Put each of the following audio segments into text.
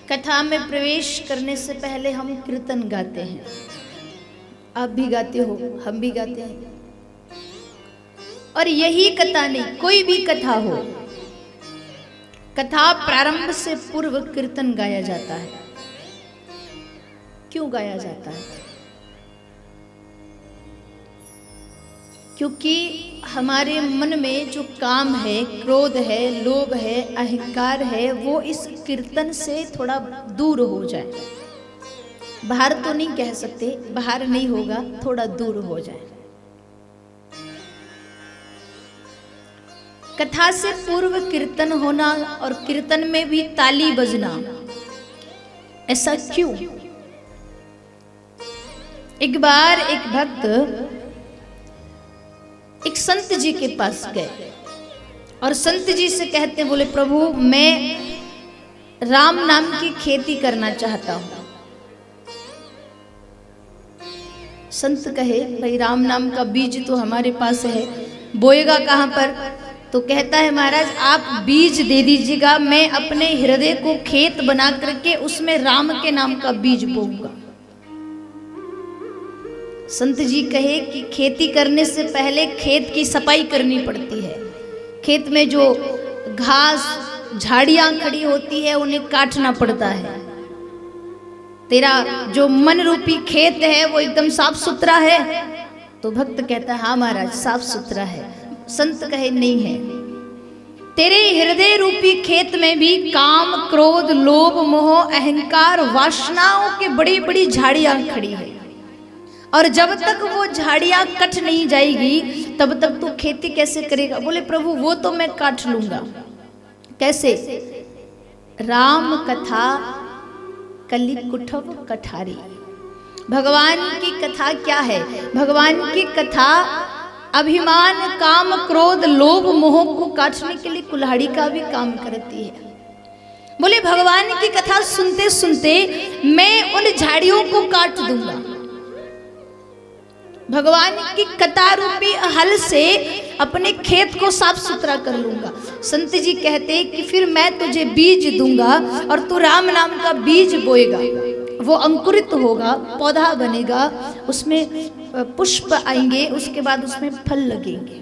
कथा में प्रवेश करने से पहले हम कीर्तन गाते हैं। आप भी गाते हो, हम भी गाते हैं। और यही कथा नहीं, कोई भी कथा हो, कथा प्रारंभ से पूर्व कीर्तन गाया जाता है। क्यों गाया जाता है? क्योंकि हमारे मन में जो काम है, क्रोध है, लोभ है, अहंकार है, वो इस कीर्तन से थोड़ा दूर हो जाए। बाहर तो नहीं कह सकते, बाहर नहीं होगा, थोड़ा दूर हो जाए। कथा से पूर्व कीर्तन होना और कीर्तन में भी ताली बजना, ऐसा क्यों? एक बार एक भक्त एक संत जी के पास गए और संत जी से कहते, बोले प्रभु मैं राम नाम की खेती करना चाहता हूं। संत कहे, भाई राम नाम का बीज तो हमारे पास है, बोएगा कहां पर? तो कहता है, महाराज आप बीज दे दीजिएगा, मैं अपने हृदय को खेत बना करके उसमें राम के नाम का बीज बोऊंगा। संत जी कहे कि खेती करने से पहले खेत की सफाई करनी पड़ती है। खेत में जो घास झाड़ियां खड़ी होती है उन्हें काटना पड़ता है। तेरा जो मन रूपी खेत है वो एकदम साफ सुथरा है? तो भक्त कहता है हाँ महाराज साफ सुथरा है। संत कहे नहीं है, तेरे हृदय रूपी खेत में भी काम, क्रोध, लोभ, मोह, अहंकार, वासनाओं के बड़ी बड़ी झाड़ियां खड़ी है, और जब तक वो झाड़ियां कट नहीं जाएगी तब तक तू खेती कैसे करेगा? बोले प्रभु वो तो मैं काट लूंगा। कैसे? राम कथा कली कुठव कठारी। भगवान की कथा क्या है? भगवान की कथा अभिमान, काम, क्रोध, लोभ, मोह को काटने के लिए कुल्हाड़ी का भी काम करती है। बोले भगवान की कथा सुनते सुनते मैं उन झाड़ियों को काट दूंगा। भगवान की कथा रूपी हल से अपने खेत को साफ सुथरा कर लूंगा। संत जी कहते कि फिर मैं तुझे बीज दूंगा और तू राम नाम का बीज बोएगा, वो अंकुरित होगा, पौधा बनेगा, उसमें पुष्प आएंगे, उसके बाद उसमें फल लगेंगे,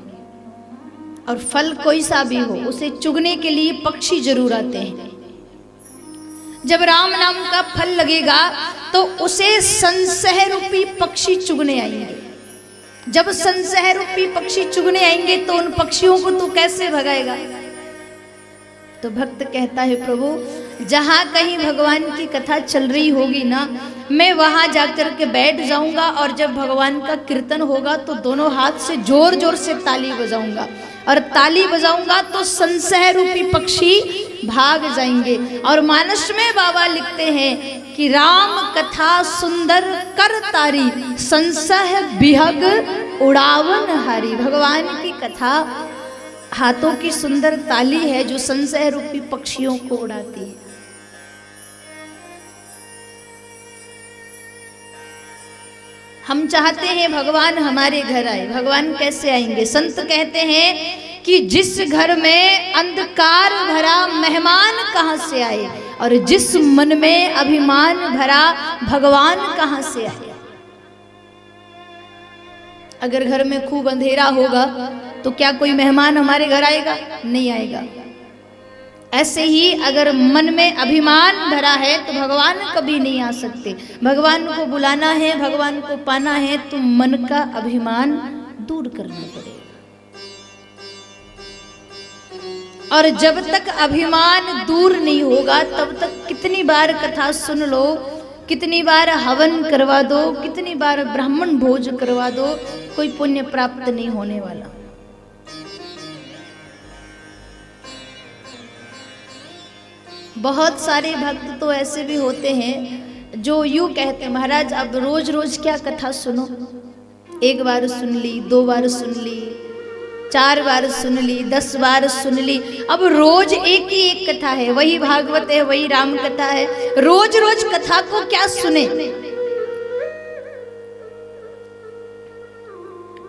और फल कोई सा भी हो उसे चुगने के लिए पक्षी जरूर आते हैं। जब राम नाम का फल लगेगा तो उसे संशय रूपी पक्षी चुगने आएंगे। जब संशय रूपी पक्षी चुगने आएंगे तो उन पक्षियों को तू कैसे भगाएगा? तो भक्त कहता है प्रभु जहां कहीं भगवान की कथा चल रही होगी ना, मैं वहां जाकर के बैठ जाऊंगा, और जब भगवान का कीर्तन होगा तो दोनों हाथ से जोर जोर से ताली बजाऊंगा, और ताली बजाऊंगा तो संशय रूपी पक्षी भाग जाएंगे। और मानस में बाबा लिखते हैं कि राम कथा सुंदर कर तारी, संशय बिहग उड़ावन हारी। भगवान की कथा हाथों की सुंदर ताली है जो संशय रूपी पक्षियों को उड़ाती है। हम चाहते हैं भगवान हमारे घर आए। भगवान कैसे आएंगे? संत कहते हैं कि जिस घर में अंधकार भरा मेहमान कहां से आए, और जिस मन में अभिमान भरा भगवान कहां से आए। अगर घर में खूब अंधेरा होगा तो क्या कोई मेहमान हमारे घर आएगा? नहीं आएगा। ऐसे ही अगर मन में अभिमान भरा है तो भगवान कभी नहीं आ सकते। भगवान को बुलाना है, भगवान को पाना है तो मन का अभिमान दूर करना पड़ेगा। और जब तक अभिमान दूर नहीं होगा तब तक कितनी बार कथा सुन लो, कितनी बार हवन करवा दो, कितनी बार ब्राह्मण भोज करवा दो, कोई पुण्य प्राप्त नहीं होने वाला। बहुत सारे भक्त तो ऐसे भी होते हैं जो यूं कहते हैं महाराज अब रोज रोज क्या कथा सुनो, एक बार सुन ली, दो बार सुन ली, 4 बार सुन ली, 10 बार सुन ली, अब रोज एक ही एक कथा है, वही भागवत है, वही राम कथा है, रोज रोज कथा को क्या सुने।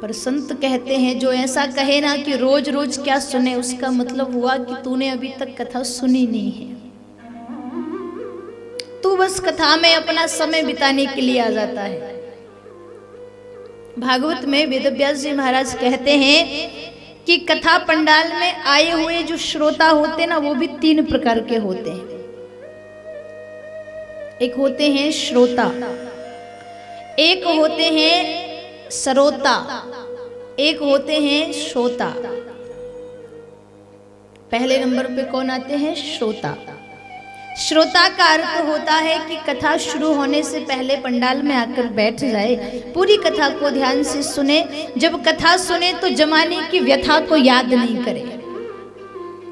पर संत कहते हैं जो ऐसा कहे ना कि रोज रोज क्या सुने, उसका मतलब हुआ कि तूने अभी तक कथा सुनी नहीं है। तू बस कथा में अपना समय बिताने के लिए आ जाता है। भागवत में वेदव्यास जी महाराज कहते हैं कि कथा पंडाल में आए हुए जो श्रोता होते ना, वो भी 3 प्रकार के होते हैं। एक होते हैं श्रोता, एक होते हैं सरोता, एक होते हैं श्रोता। पहले नंबर पे कौन आते हैं? श्रोता। श्रोता का अर्थ होता है कि कथा शुरू होने से पहले पंडाल में आकर बैठ जाए, पूरी कथा को ध्यान से सुने। जब कथा सुने तो जमाने की व्यथा को याद नहीं करे,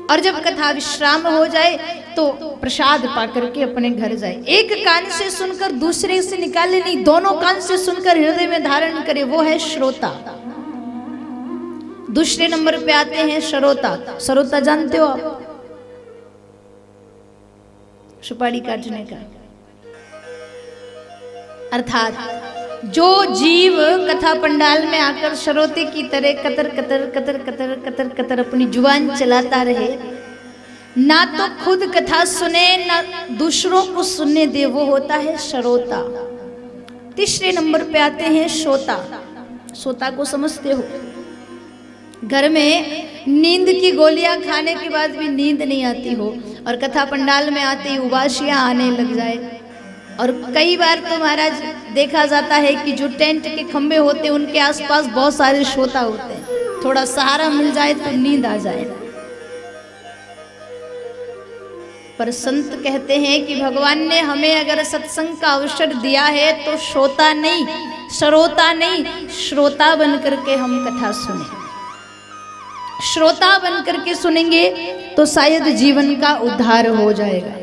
और जब कथा विश्राम हो जाए तो प्रसाद पाकर के अपने घर जाए। एक कान से सुनकर दूसरे से निकाले नहीं, दोनों कान से सुनकर हृदय में धारण करे, वो है श्रोता। दूसरे नंबर पे आते हैं सरोता। सरोता जानते हो आप? सुपारी काटने का। अर्थात जो जीव कथा पंडाल में आकर श्रोते की तरह Qatar Qatar Qatar Qatar Qatar Qatar अपनी जुबान चलाता रहे, ना तो खुद कथा सुने ना दूसरों को सुनने दे, वो होता है श्रोता। तीसरे नंबर पे आते हैं श्रोता। श्रोता को समझते हो? घर में नींद की गोलियां खाने के बाद भी नींद नहीं आती हो, और कथा पंडाल में आते ही उबासियां आने लग जाए। और कई बार तो महाराज देखा जाता है कि जो टेंट के खंभे होते हैं उनके आसपास बहुत सारे श्रोता होते हैं, थोड़ा सहारा मिल जाए तो नींद आ जाए। पर संत कहते हैं कि भगवान ने हमें अगर सत्संग का अवसर दिया है तो श्रोता नहीं, सरोता नहीं, श्रोता बन करके हम कथा सुने। श्रोता बन करके सुनेंगे तो शायद जीवन का उद्धार हो जाएगा।